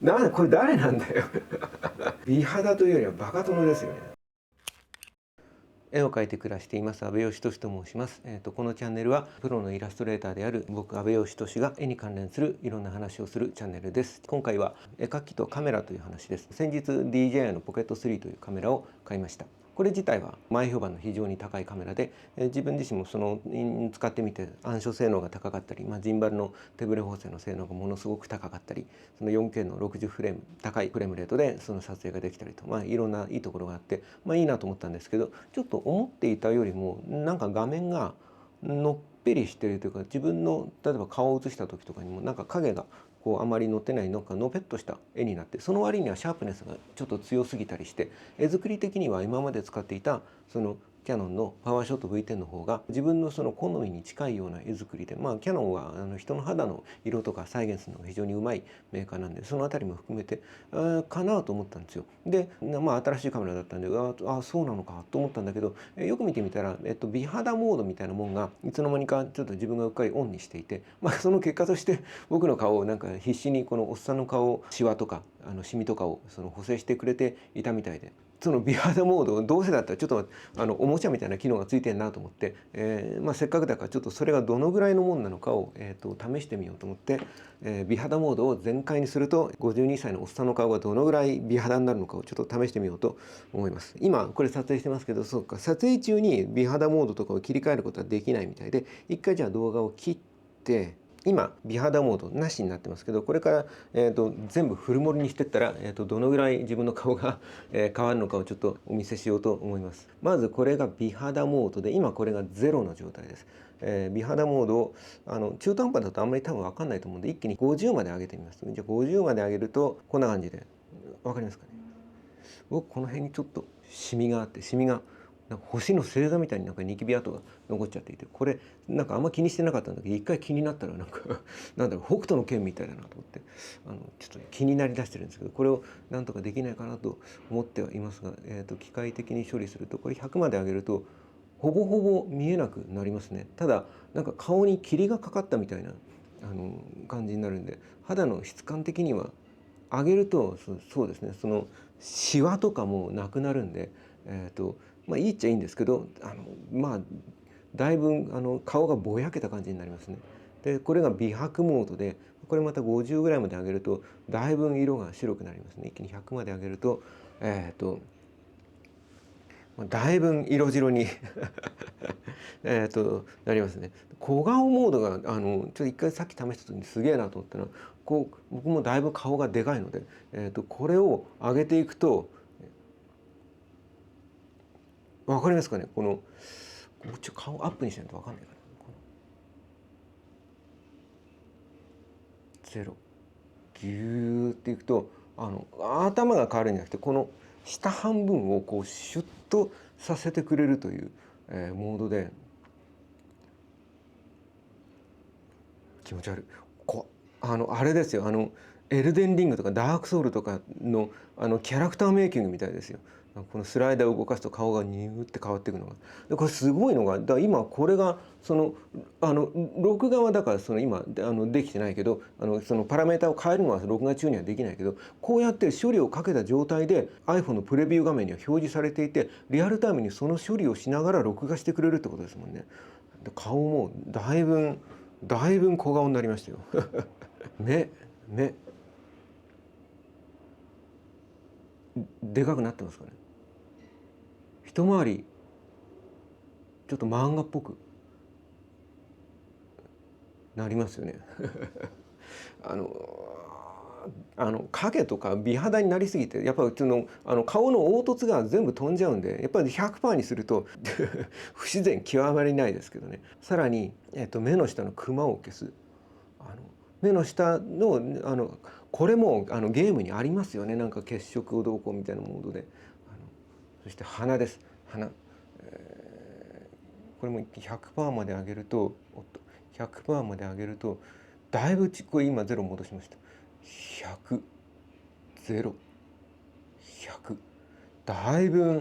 これ誰なんだよ美肌というよりはバカ殿ですよね。絵を描いて暮らしています阿部義俊と申します。このチャンネルはプロのイラストレーターである僕阿部義俊が絵に関連するいろんな話をするチャンネルです。今回は絵描きとカメラという話です。先日 DJI のポケット3というカメラを買いました。これ自体は前評判の非常に高いカメラで、自分自身も使ってみて暗所性能が高かったり、ジンバルの手ブレ補正の性能がものすごく高かったり、その 4K の60フレーム高いフレームレートでその撮影ができたりと、いろんないいところがあって、いいなと思ったんですけど、ちょっと思っていたよりもなんか画面がのっぺりしているというか、自分の例えば顔を写した時とかにもなんか影があまり乗ってないのかのぺっとした絵になって、その割にはシャープネスがちょっと強すぎたりして、絵作り的には今まで使っていたそのキヤノンのパワーショット V10 の方が自分のその好みに近いような絵作りで、キヤノンは人の肌の色とか再現するのが非常にうまいメーカーなんで、そのあたりも含めてかなと思ったんですよ。で、新しいカメラだったんで、そうなのかと思ったんだけど、よく見てみたら、美肌モードみたいなもんがいつの間にかちょっと自分がうっかりオンにしていて、その結果として僕の顔をなんか必死にこのおっさんの顔をシワとかシミとかを補正してくれていたみたいで、その美肌モードどうせだったらちょっとおもちゃみたいな機能がついてるなと思って、せっかくだからちょっとそれがどのぐらいのもんなのかを、試してみようと思って、美肌モードを全開にすると52歳のおっさんの顔がどのぐらい美肌になるのかをちょっと試してみようと思います。今これ撮影してますけど、そうか、撮影中に美肌モードとかを切り替えることはできないみたいで、一回じゃあ動画を切って、今美肌モードなしになってますけど、これから、全部フル盛りにしていったら、どのぐらい自分の顔が、変わるのかをちょっとお見せしようと思います。まずこれが美肌モードで、今これが0の状態です。美肌モードを中途半端だとあんまり多分分かんないと思うんで、一気に50まで上げてみます。じゃあ50まで上げるとこんな感じで分かりますかね。僕この辺にちょっとシミがあって、シミがなんか星の星座みたいになんかニキビ跡が残っちゃっていて、これなんかあんま気にしてなかったんだけど、一回気になったらなんかなんだろう、北斗の拳みたいだなと思って、ちょっと気になりだしてるんですけど、これをなんとかできないかなと思ってはいますが、機械的に処理するとこれ100まで上げるとほぼほぼ見えなくなりますね。ただなんか顔に霧がかかったみたいな感じになるんで、肌の質感的には上げるとそうですね、そのシワとかもなくなるんで、いいっちゃいいんですけど、だいぶ顔がぼやけた感じになりますね。でこれが美白モードで、これまた50ぐらいまで上げるとだいぶ色が白くなりますね。一気に100まで上げるとだいぶ色白になりますね。小顔モードがちょっと一回さっき試した時にすげえなと思ったのは、僕もだいぶ顔がでかいので、これを上げていくと分かりますかね。もうちょっと顔アップにしないと分かんないかな。ゼロギューっていくと頭が変わるんじゃなくて、この下半分をシュッとさせてくれるという、モードで、気持ち悪い。あれですよ、エルデンリングとかダークソウルとかのキャラクターメイキングみたいですよ。このスライダーを動かすと顔がニューって変わっていくのが。でこれすごいのが、今これが録画はだから今できてないけど、そのパラメータを変えるのは録画中にはできないけど、こうやって処理をかけた状態で iPhone のプレビュー画面には表示されていて、リアルタイムにその処理をしながら録画してくれるってことですもんね。で顔もだいぶ小顔になりましたよ目でかくなってますかね。一回りちょっと漫画っぽくなりますよねあ影とか美肌になりすぎて、やっぱり顔の凹凸が全部飛んじゃうんで、やっぱり100%にすると不自然極まりないですけどね。さらに、目の下のクマを消す。目の下のこれもゲームにありますよね。なんか血色をどうこうみたいなモードで。そして鼻です。鼻、これも100%まで上げると、100%まで上げるとだいぶこれ今ゼロ戻しました。100、0、100、だいぶ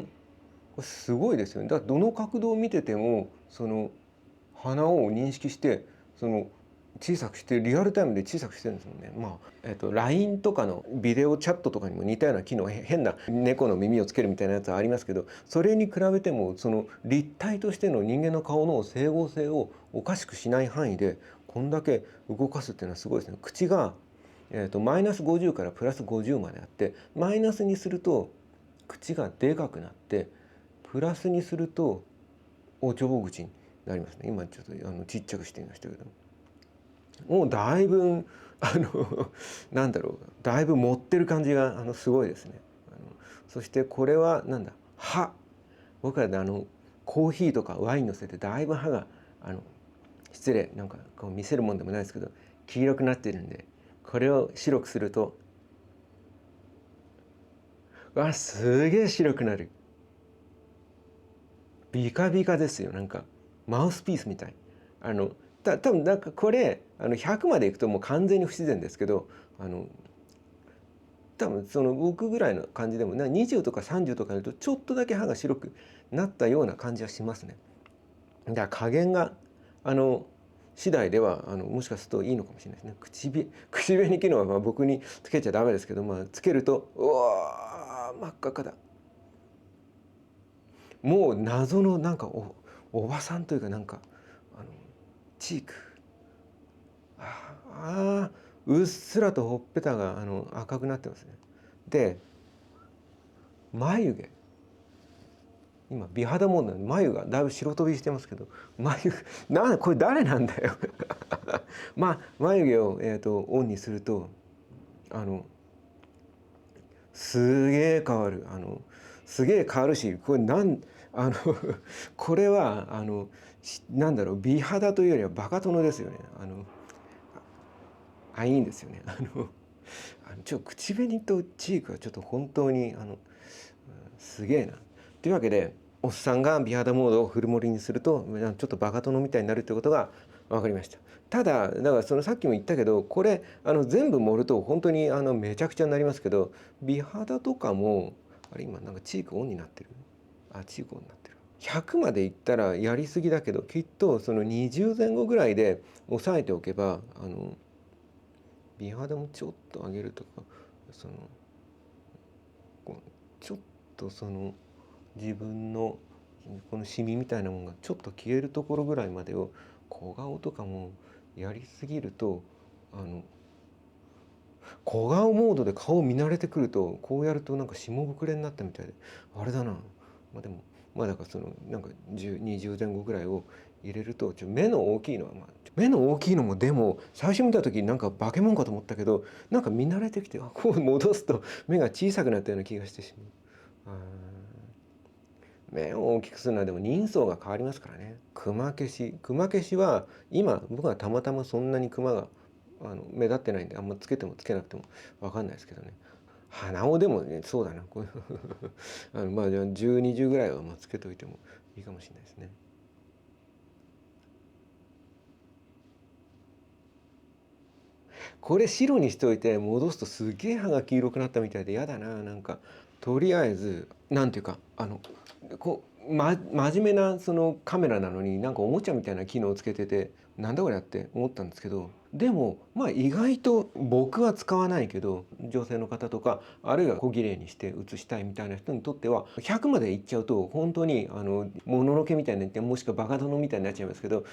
これすごいですよね。だからどの角度を見てても鼻を認識して、小さくしてリアルタイムで小さくしてるんですもんね。LINE とかのビデオチャットとかにも似たような機能、変な猫の耳をつけるみたいなやつはありますけど、それに比べてもその立体としての人間の顔の整合性をおかしくしない範囲でこんだけ動かすっていうのはすごいですね。口が、マイナス50からプラス50まであって、マイナスにすると口がでかくなって、プラスにするとおちょぼ口になりますね。今ちょっとちっちゃくしてみましたけど、もうだいぶなんだろう、だいぶ持ってる感じがすごいですね。そしてこれはなんだ、歯、僕らでコーヒーとかワインのせてだいぶ歯が失礼、なんかこう見せるもんでもないですけど黄色くなってるんで、これを白くするとわ、すげえ白くなる。ビカビカですよ。なんかマウスピースみたい。多分なんかこれ100までいくともう完全に不自然ですけど、多分その僕ぐらいの感じでも20とか30とかだとちょっとだけ歯が白くなったような感じはしますね。だから加減が次第ではもしかするといいのかもしれないですね。口紅機能はまあ僕につけちゃダメですけど、まあ、つけるとうわー真っ赤っかだ。もう謎のなんかおばさんというか、なんかチーク、うっすらとほっぺたが赤くなってますね。で眉毛、今美肌モードなんで眉がだいぶ白飛びしてますけど、これ誰なんだよ眉毛を、オンにするとすげえ変わる。すげえ変わるし、これこれはなんだろう、美肌というよりはバカ殿ですよね。いいんですよね。口紅とチークはちょっと本当にすげえな。というわけで、おっさんが美肌モードをフル盛りにするとちょっとバカ殿みたいになるってことが分かりました。ただだからさっきも言ったけど、これ全部盛ると本当にめちゃくちゃになりますけど、美肌とかもあれ、今なんかチークオンになってる。チークオンになってる。100までいったらやりすぎだけど、きっとその20前後ぐらいで抑えておけば美肌もちょっと上げるとか、ちょっと自分のこのシミみたいなものがちょっと消えるところぐらいまでを、小顔とかもやりすぎると小顔モードで顔見慣れてくると、こうやるとなんか下膨れになったみたいであれだな。でもだからなんか20前後ぐらいを入れると、目の大きいのは目の大きいのも、でも最初見た時になんか化け物かと思ったけど、なんか見慣れてきてこう戻すと目が小さくなったような気がしてしまう。目を大きくするのはでも人相が変わりますからね。クマ消しは今僕はたまたまそんなにクマが目立ってないんで、あんまつけてもつけなくても分かんないですけどね。鼻緒でもね、そうだな、こうじゃあ10、20ぐらいはつけといてもいいかもしれないですね。これ白にしておいて戻すとすげえ歯が黄色くなったみたいで嫌だな。なんかとりあえずなんていうか真面目なそのカメラなのに、なんかおもちゃみたいな機能をつけてて、なんだこれやって思ったんですけど、でも意外と僕は使わないけど、女性の方とかあるいは小綺麗にして写したいみたいな人にとっては100までいっちゃうと本当にもののけみたいになって、もしくはバカ殿みたいになっちゃいますけど、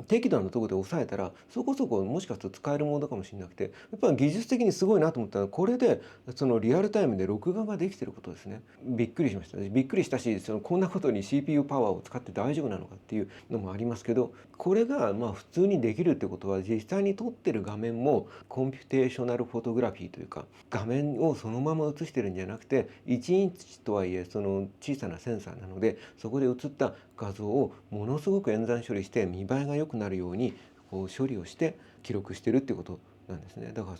適度なところで抑えたらそこそこもしかすると使えるモードかもしれなくて、やっぱり技術的にすごいなと思ったら、これでそのリアルタイムで録画ができてることですね。びっくりしました。びっくりしたし、こんなことに CPU パワーを使って大丈夫なのかっていうのもありますけど、これが普通にできるってことは、実際に撮ってる画面もコンピュテーショナルフォトグラフィーというか、画面をそのまま写してるんじゃなくて、1インチとはいえその小さなセンサーなので、そこで写った画像をものすごく演算処理して見栄えが良くなるようにこう処理をして記録してるってことなんですね。だから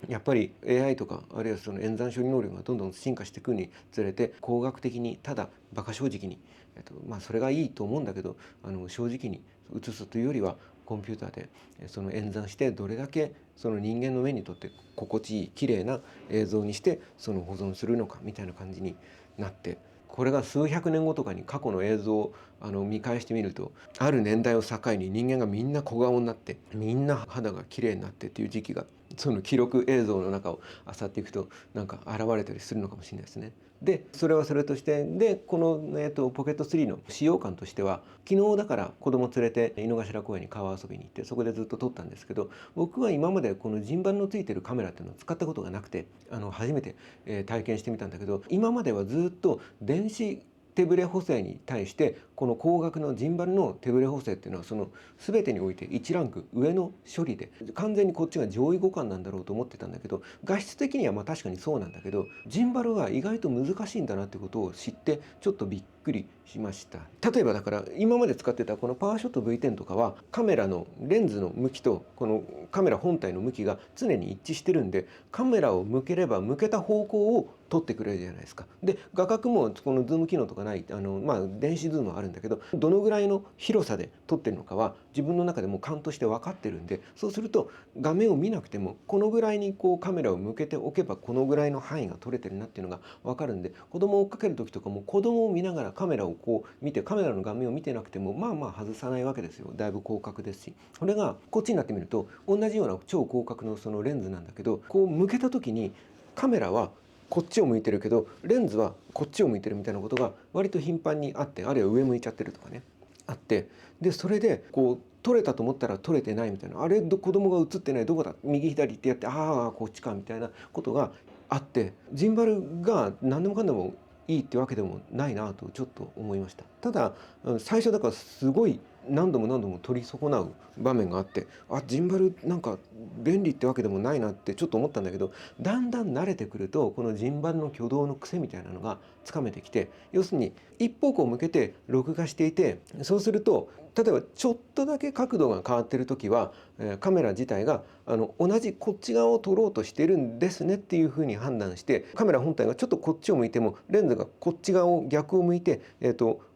やっぱり AI とか、あるいはその演算処理能力がどんどん進化していくにつれて、工学的にただ馬鹿正直に、それがいいと思うんだけど、正直に写すというよりは、コンピューターでその演算して、どれだけその人間の目にとって心地いい綺麗な映像にして保存するのかみたいな感じになってこれが数百年後とかに過去の映像を見返してみると、ある年代を境に人間がみんな小顔になってみんな肌が綺麗になってっていう時期がその記録映像の中を漁っていくとなんか現れたりするのかもしれないですね。でそれはそれとして、でこの、ポケット3の使用感としては、昨日だから子供連れて井の頭公園に川遊びに行ってそこでずっと撮ったんですけど、僕は今までこのジンバルのついてるカメラっていうのを使ったことがなくて初めて、体験してみたんだけど、今まではずっと電子手ブレ補正に対してこの光学のジンバルの手ブレ補正っていうのはその全てにおいて1ランク上の処理で、完全にこっちが上位互換なんだろうと思ってたんだけど、画質的にはまあ確かにそうなんだけど、ジンバルは意外と難しいんだなってことを知ってちょっとびっくりしました。例えばだから今まで使ってたこのパワーショット V10 とかはカメラのレンズの向きとこのカメラ本体の向きが常に一致してるんで、カメラを向ければ向けた方向を撮ってくれるじゃないですか。で画角もこのズーム機能とかない電子ズームはあるんだけど、どのぐらいの広さで撮ってるのかは自分の中でも勘として分かってるんで、そうすると画面を見なくてもこのぐらいにこうカメラを向けておけばこのぐらいの範囲が撮れてるなっていうのが分かるんで、子供を追っかける時とかも子供を見ながらカメラをこう見て、カメラの画面を見てなくてもまあまあ外さないわけですよ。だいぶ広角ですし、これがこっちになってみると同じような超広角のそのレンズなんだけど、こう向けた時にカメラはこっちを向いてるけどレンズはこっちを向いてるみたいなことが割と頻繁にあって、あるいは上向いちゃってるとかねあって、でそれでこう撮れたと思ったら撮れてないみたいな、あれ子供が映ってない、どこだ右左ってやって、ああこっちかみたいなことがあって、ジンバルが何でもかんでもいいってわけでもないなとちょっと思いました。ただ最初だからすごい何度も何度も取り損なう場面があって、ジンバルなんか便利ってわけでもないなってちょっと思ったんだけど、だんだん慣れてくるとこのジンバルの挙動の癖みたいなのがつかめてきて、要するに一方向を向けて録画していて、そうすると例えばちょっとだけ角度が変わってる時はカメラ自体が同じこっち側を撮ろうとしてるんですねっていうふうに判断して、カメラ本体がちょっとこっちを向いてもレンズがこっち側を逆を向いて、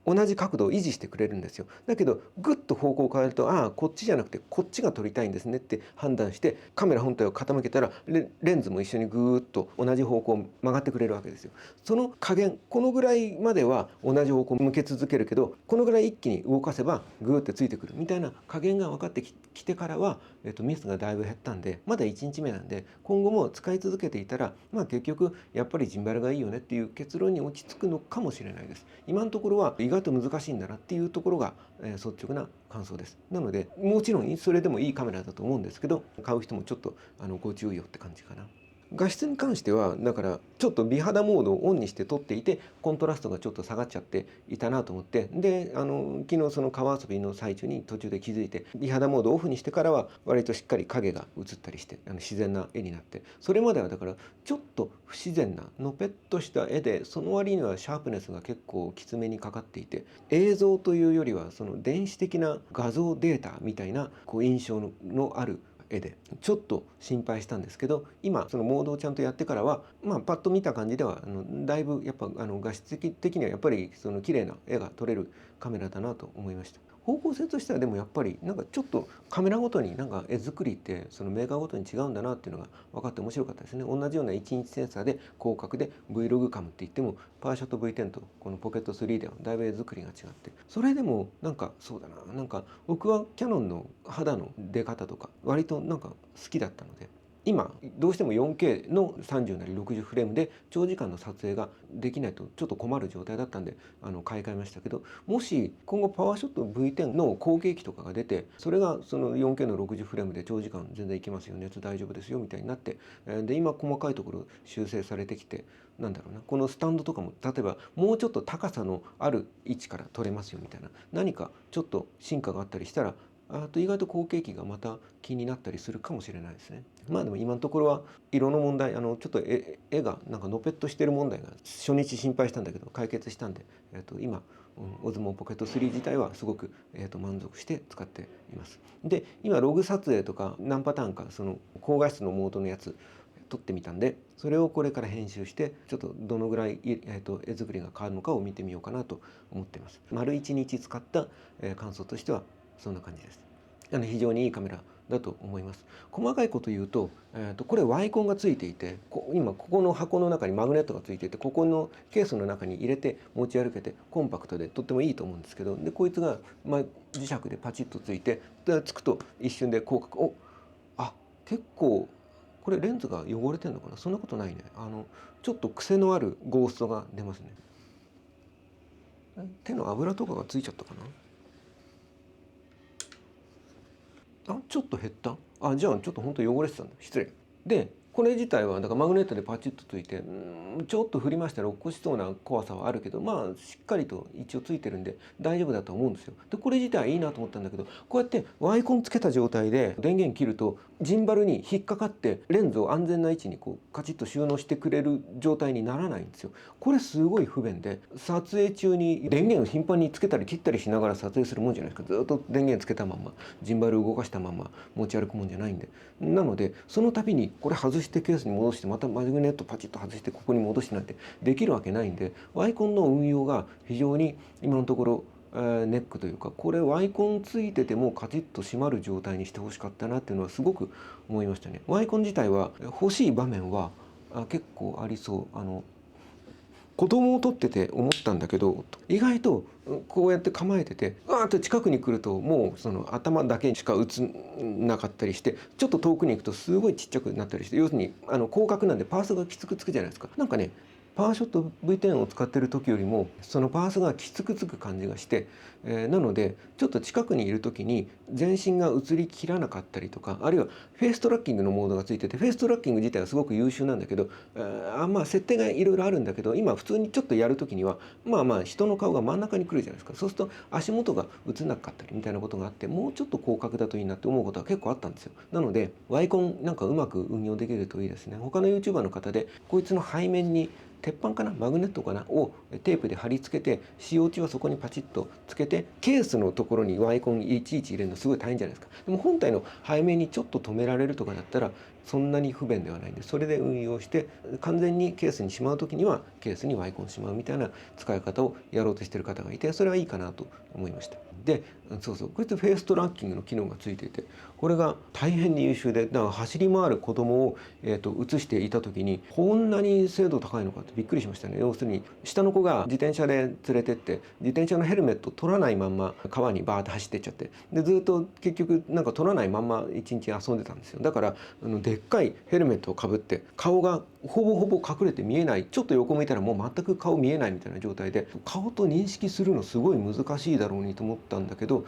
同じ角度を維持してくれるんですよ。だけどぐっと方向を変えると、こっちじゃなくてこっちが撮りたいんですねって判断してカメラ本体を傾けたらレンズも一緒にぐーっと同じ方向を曲がってくれるわけですよ。その加減、このぐらいまでは同じ方向を向け続けるけど、このぐらい一気に動かせばぐーってついてくるみたいな加減が分かってきてからは、ミスがだいぶ減ったんで、まだ1日目なんで今後も使い続けていたら、結局やっぱりジンバルがいいよねっていう結論に落ち着くのかもしれないです。今のところは意外と難しいんだなっていうところが、率直な感想です。なのでもちろんそれでもいいカメラだと思うんですけど、買う人もちょっとご注意をって感じかな。画質に関してはだからちょっと美肌モードをオンにして撮っていてコントラストがちょっと下がっちゃっていたなと思って、で昨日その川遊びの最中に途中で気づいて美肌モードをオフにしてからは割としっかり影が映ったりして自然な絵になって、それまではだからちょっと不自然なのぺっとした絵で、その割にはシャープネスが結構きつめにかかっていて、映像というよりはその電子的な画像データみたいな印象のある絵でちょっと心配したんですけど、今そのモードをちゃんとやってからはパッと見た感じではだいぶやっぱ画質的にはやっぱりその綺麗な絵が撮れるカメラだなと思いました。方向性としてはでもやっぱりなんかちょっとカメラごとになんか絵作りってそのメーカーごとに違うんだなっていうのが分かって面白かったですね。同じような1インチセンサーで広角で Vlog カムって言ってもパワーショット V10 とこのポケット3ではだいぶ絵作りが違って、それでもなんかそうだな、なんか僕はキヤノンの肌の出方とか割となんか好きだったので、今どうしても 4K の30なり60フレームで長時間の撮影ができないとちょっと困る状態だったんで買い替えましたけど、もし今後パワーショット V10 の後継機とかが出て、それがその 4K の60フレームで長時間全然いけますよ、熱大丈夫ですよみたいになって、で今細かいところ修正されてきて、なんだろうな、このスタンドとかも例えばもうちょっと高さのある位置から撮れますよみたいな、何かちょっと進化があったりしたら意外と後継機がまた気になったりするかもしれないですね。でも今のところは色の問題、ちょっと絵がなんかのぺっとしてる問題が初日心配したんだけど解決したんで、今オズモポケット3自体はすごく、満足して使っています。で今ログ撮影とか何パターンかその高画質のモードのやつ撮ってみたんで、それをこれから編集してちょっとどのぐらい、絵作りが変わるのかを見てみようかなと思っています。丸1日使った、感想としてはそんな感じです。非常にいいカメラだと思います。細かいこと言うと、これワイコンがついていて、今ここの箱の中にマグネットがついていて、ここのケースの中に入れて持ち歩けてコンパクトでとってもいいと思うんですけど、でこいつが、磁石でパチッとついて、でつくと一瞬で広角、結構これレンズが汚れてるのかな。そんなことないね。ちょっと癖のあるゴーストが出ますね。手の油とかがついちゃったかな。ちょっと減った。じゃあちょっと本当汚れてたんだ。失礼。でこれ自体はだからマグネットでパチッとついて、ちょっと振りましたら落っこしそうな怖さはあるけど、しっかりと一応ついてるんで大丈夫だと思うんですよ。でこれ自体はいいなと思ったんだけど、こうやってワイコンつけた状態で電源切るとジンバルに引っかかってレンズを安全な位置にカチッと収納してくれる状態にならないんですよ。これすごい不便で、撮影中に電源を頻繁につけたり切ったりしながら撮影するもんじゃないですか。ずっと電源つけたまんまジンバル動かしたまま持ち歩くもんじゃないんで。なのでその度にこれ外してケースに戻して、またマグネットパチッと外してここに戻してなんてできるわけないんで、ワイコンの運用が非常に今のところネックというか、これワイコンついててもカチッと閉まる状態にしてほしかったなっていうのはすごく思いましたね。ワイコン自体は欲しい場面は結構ありそう。子供を撮ってて思ったんだけど、意外とこうやって構えててわーって近くに来るともうその頭だけしか映んなかったりして、ちょっと遠くに行くとすごいちっちゃくなったりして、要するに広角なんでパースがきつくつくじゃないですか。なんかね、パワーショット V10 を使ってる時よりもそのパースがきつくつく感じがして、なのでちょっと近くにいる時に全身が映りきらなかったりとか、あるいはフェイストラッキングのモードがついてて、フェイストラッキング自体はすごく優秀なんだけど、設定がいろいろあるんだけど、今普通にちょっとやる時には人の顔が真ん中に来るじゃないですか。そうすると足元が映んなかったりみたいなことがあって、もうちょっと広角だといいなって思うことは結構あったんですよ。なのでワイコンなんかうまく運用できるといいですね。他の YouTuber の方でこいつの背面に鉄板かな、マグネットかなをテープで貼り付けて、使用中はそこにパチッとつけて、ケースのところにワイコンいちいち入れるのすごい大変じゃないですか。でも本体の背面にちょっと止められるとかだったらそんなに不便ではないんで、それで運用して完全にケースにしまう時にはケースにワイコンしまうみたいな使い方をやろうとしてる方がいて、それはいいかなと思いました。でこいつフェイストラッキングの機能がついていて、これが大変に優秀で、だから走り回る子供を映していた時にこんなに精度高いのかってびっくりしましたね。要するに下の子が自転車で連れてって自転車のヘルメット取らないまんま川にバーッと走ってっちゃって、でずっと結局なんか取らないまんま一日遊んでたんですよ。だからでっかいヘルメットをかぶって顔がほぼほぼ隠れて見えない、ちょっと横向いたらもう全く顔見えないみたいな状態で、顔と認識するのすごい難しいだろうにと思ったんだけど、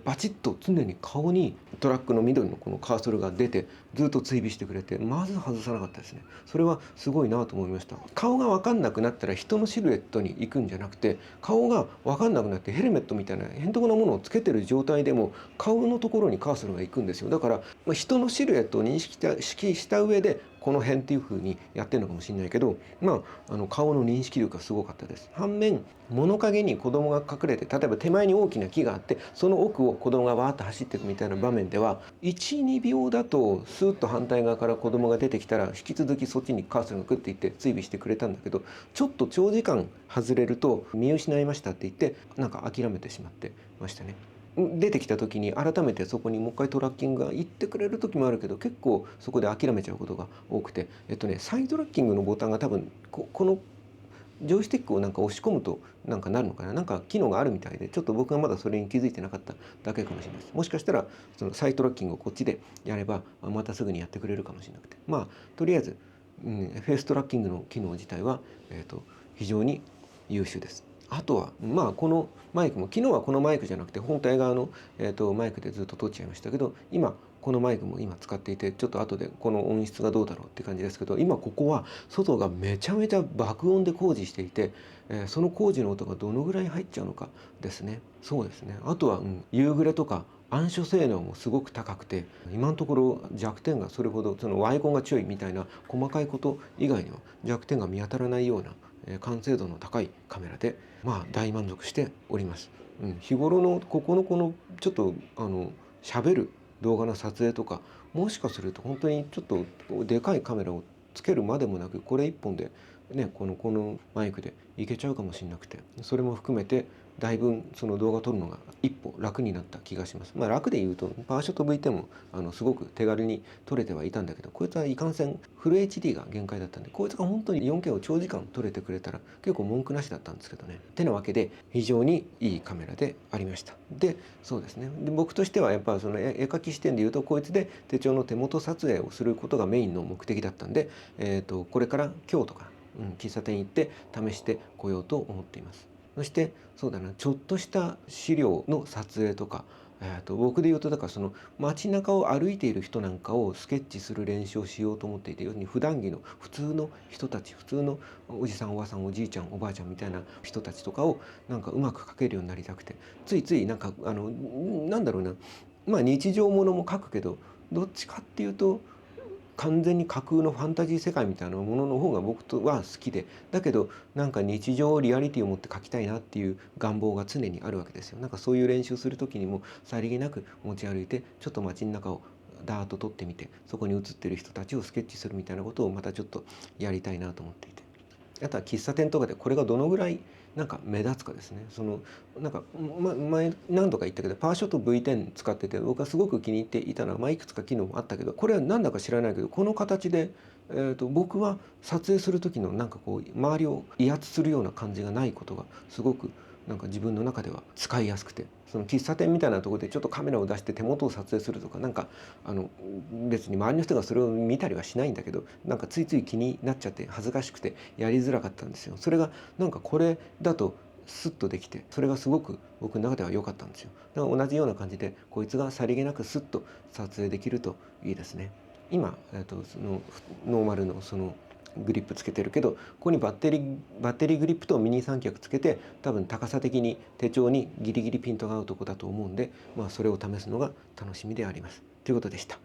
バチッと常に顔にトラックの緑のこのカーソルが出てずっと追尾してくれて、まず外さなかったですね。それはすごいなと思いました。顔が分かんなくなったら人のシルエットに行くんじゃなくて、顔が分かんなくなってヘルメットみたいな変則なものをつけてる状態でも顔のところにカーソルが行くんですよ。だから、人のシルエットを認識した上でこの辺っていう風にやってるのかもしれないけど、顔の認識力がすごかったです。反面物陰に子供が隠れて、例えば手前に大きな木があってその奥を子供がわーっと走っていくみたいな場面では 1,2 秒だとスーッと反対側から子供が出てきたら引き続きそっちにカーソルがグッていって追尾してくれたんだけど、ちょっと長時間外れると見失いましたって言ってなんか諦めてしまってましたね。出てきた時に改めてそこにもう一回トラッキングが行ってくれる時もあるけど、結構そこで諦めちゃうことが多くて、サイドトラッキングのボタンが多分このジョイスティックをなんか押し込むとなんかなるのかな、なんか機能があるみたいで、ちょっと僕がまだそれに気づいてなかっただけかもしれないです。もしかしたらそのサイドトラッキングをこっちでやればまたすぐにやってくれるかもしれなくて、とりあえず、フェイストラッキングの機能自体は、非常に優秀です。あとはこのマイクも昨日はこのマイクじゃなくて本体側の、マイクでずっと撮っちゃいましたけど、今このマイクも今使っていて、ちょっと後でこの音質がどうだろうって感じですけど、今ここは外がめちゃめちゃ爆音で工事していて、その工事の音がどのぐらい入っちゃうのかですね。そうですね。あとは、夕暮れとか暗所性能もすごく高くて、今のところ弱点がそれほど、そのワイコンが強いみたいな細かいこと以外には弱点が見当たらないような完成度の高いカメラで大満足しております。日頃のこのちょっと喋る動画の撮影とか、もしかすると本当にちょっとでかいカメラをつけるまでもなく、これ一本でねこのマイクでいけちゃうかもしれなくて、それも含めてだいぶその動画を撮るのが一歩楽になった気がします。楽で言うとパワーショット V10 もすごく手軽に撮れてはいたんだけど、こいつはいかんせんフル HD が限界だったんで、こいつが本当に 4K を長時間撮れてくれたら結構文句なしだったんですけどね。てなわけで非常にいいカメラでありました。でそうですね、で僕としてはやっぱその絵描き視点で言うと、こいつで手帳の手元撮影をすることがメインの目的だったんで、これから今日とか、喫茶店行って試してこようと思っています。そしてそうだな、ちょっとした資料の撮影とか、僕で言うとだからその街中を歩いている人なんかをスケッチする練習をしようと思っていて、要するに普段着の普通の人たち、普通のおじさんおばさんおじいちゃんおばあちゃんみたいな人たちとかをなんかうまく描けるようになりたくて、ついついなんかなんだろうな、日常ものも描くけど、どっちかっていうと完全に架空のファンタジー世界みたいなものの方が僕とは好きで、だけどなんか日常リアリティを持って描きたいなっていう願望が常にあるわけですよ。なんかそういう練習する時にもさりげなく持ち歩いて、ちょっと街の中をダーッと撮ってみて、そこに写ってる人たちをスケッチするみたいなことをまたちょっとやりたいなと思っていて、あとは喫茶店とかでこれがどのぐらいなんか目立つかですね。そのなんか、前何度か言ったけどパワーショット V10 使ってて、僕はすごく気に入っていたのは、いくつか機能もあったけど、これは何だか知らないけどこの形で、僕は撮影する時のなんかこう周りを威圧するような感じがないことがすごくなんか自分の中では使いやすくて、その喫茶店みたいなところでちょっとカメラを出して手元を撮影するとか、なんか別に周りの人がそれを見たりはしないんだけど、なんかついつい気になっちゃって恥ずかしくてやりづらかったんですよ。それがなんかこれだとスッとできて、それがすごく僕の中では良かったんですよ。だから同じような感じでこいつがさりげなくスッと撮影できるといいですね。今、そのノーマルのそのグリップつけてるけど、ここにバッテリーグリップとミニ三脚つけて、多分高さ的に手帳にギリギリピントが合うとこだと思うんで、それを試すのが楽しみでありますということでした。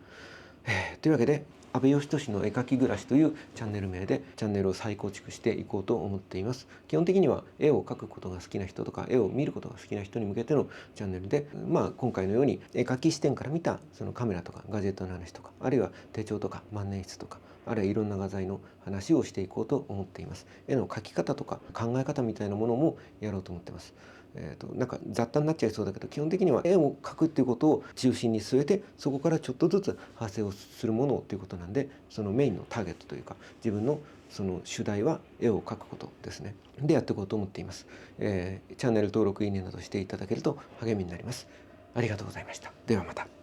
というわけで阿部義俊の絵描き暮らしというチャンネル名でチャンネルを再構築していこうと思っています。基本的には絵を描くことが好きな人とか絵を見ることが好きな人に向けてのチャンネルで、今回のように絵描き視点から見たそのカメラとかガジェットの話とか、あるいは手帳とか万年筆とか、あるいはいろんな画材の話をしていこうと思っています。絵の描き方とか考え方みたいなものもやろうと思ってます。なんか雑多になっちゃいそうだけど、基本的には絵を描くっていうことを中心に据えて、そこからちょっとずつ派生をするものということなんで、そのメインのターゲットというか自分のその主題は絵を描くことですね。でやっていこうと思っています。チャンネル登録いいねなどしていただけると励みになります。ありがとうございました。ではまた。